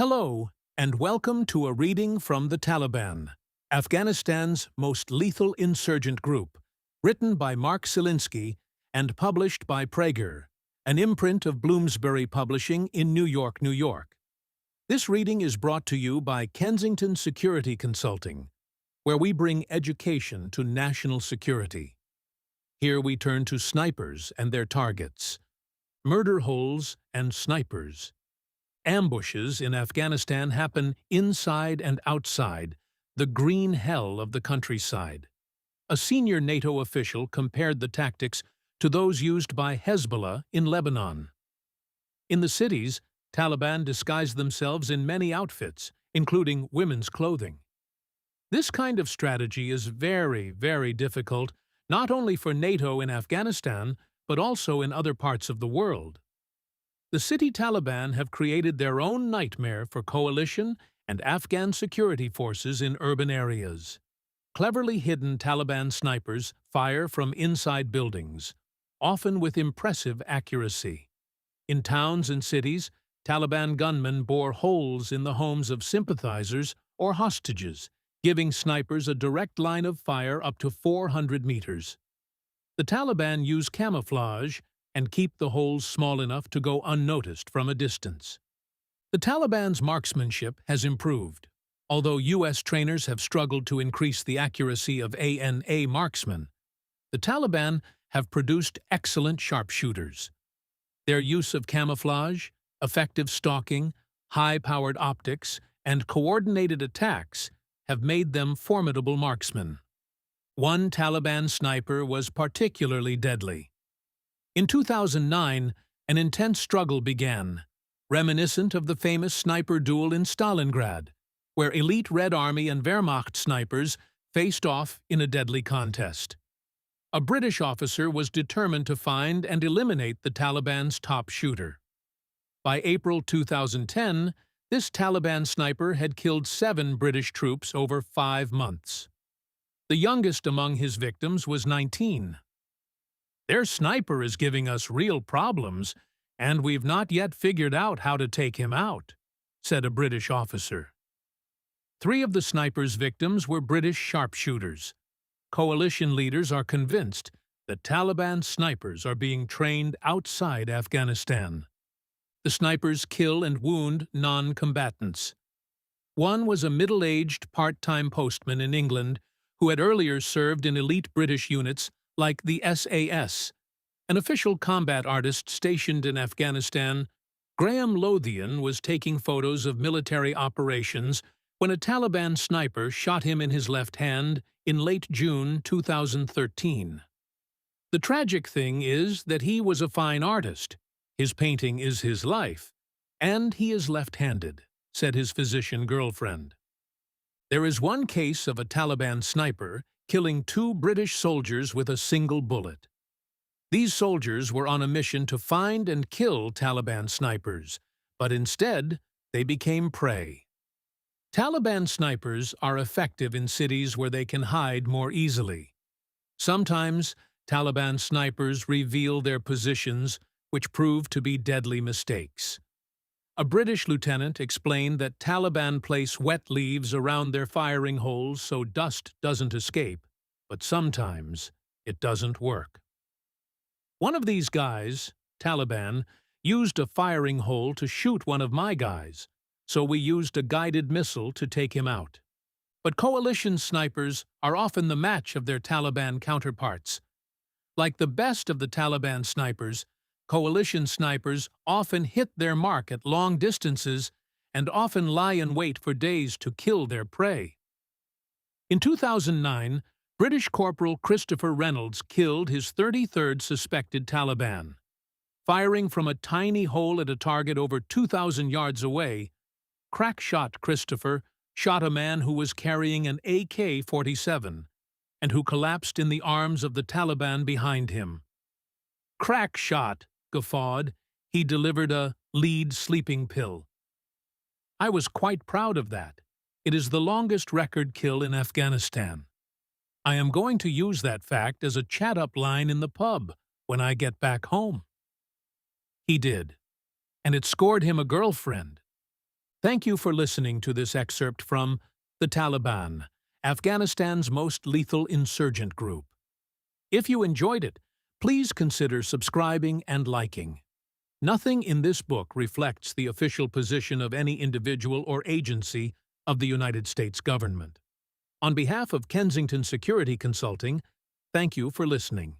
Hello, and welcome to a reading from the Taliban, Afghanistan's most lethal insurgent group, written by Mark Selinsky and published by Praeger, an imprint of Bloomsbury Publishing in New York, New York. This reading is brought to you by Kensington Security Consulting, where we bring education to national security. Here we turn to snipers and their targets, murder holes and snipers. Ambushes in Afghanistan happen inside and outside, the green hell of the countryside. A senior NATO official compared the tactics to those used by Hezbollah in Lebanon. In the cities, Taliban disguise themselves in many outfits, including women's clothing. This kind of strategy is very, very difficult, not only for NATO in Afghanistan, but also in other parts of the world. The city Taliban have created their own nightmare for coalition and Afghan security forces in urban areas. Cleverly hidden Taliban snipers fire from inside buildings, often with impressive accuracy. In towns and cities, Taliban gunmen bore holes in the homes of sympathizers or hostages, giving snipers a direct line of fire up to 400 meters. The Taliban use camouflage and keep the holes small enough to go unnoticed from a distance. The Taliban's marksmanship has improved. Although U.S. trainers have struggled to increase the accuracy of ANA marksmen, the Taliban have produced excellent sharpshooters. Their use of camouflage, effective stalking, high-powered optics, and coordinated attacks have made them formidable marksmen. One Taliban sniper was particularly deadly. In 2009, an intense struggle began, reminiscent of the famous sniper duel in Stalingrad, where elite Red Army and Wehrmacht snipers faced off in a deadly contest. A British officer was determined to find and eliminate the Taliban's top shooter. By April 2010, this Taliban sniper had killed 7 British troops over 5 months. The youngest among his victims was 19. "Their sniper is giving us real problems, and we've not yet figured out how to take him out," said a British officer. 3 of the sniper's victims were British sharpshooters. Coalition leaders are convinced that Taliban snipers are being trained outside Afghanistan. The snipers kill and wound non-combatants. One was a middle-aged part-time postman in England who had earlier served in elite British units like the SAS. An official combat artist stationed in Afghanistan, Graham Lothian was taking photos of military operations when a Taliban sniper shot him in his left hand in late June 2013. The tragic thing is that he was a fine artist. His painting is his life, and he is left-handed, said his physician girlfriend. There is one case of a Taliban sniper killing 2 British soldiers with a single bullet. These soldiers were on a mission to find and kill Taliban snipers, but instead they became prey. Taliban snipers are effective in cities where they can hide more easily. Sometimes Taliban snipers reveal their positions, which prove to be deadly mistakes. A British lieutenant explained that Taliban place wet leaves around their firing holes so dust doesn't escape, but sometimes it doesn't work. One of these guys, Taliban, used a firing hole to shoot one of my guys, so we used a guided missile to take him out. But coalition snipers are often the match of their Taliban counterparts. Like the best of the Taliban snipers, coalition snipers often hit their mark at long distances and often lie in wait for days to kill their prey. In 2009, British Corporal Christopher Reynolds killed his 33rd suspected Taliban. Firing from a tiny hole at a target over 2,000 yards away, crack-shot Christopher shot a man who was carrying an AK-47 and who collapsed in the arms of the Taliban behind him. "Crack shot," guffawed. He delivered a lead sleeping pill. I was quite proud of that. It is the longest record kill in Afghanistan. I am going to use that fact as a chat-up line in the pub when I get back home. He did, and it scored him a girlfriend. Thank you for listening to this excerpt from The Taliban, Afghanistan's most lethal insurgent group. If you enjoyed it, please consider subscribing and liking. Nothing in this book reflects the official position of any individual or agency of the United States government. On behalf of Kensington Security Consulting, thank you for listening.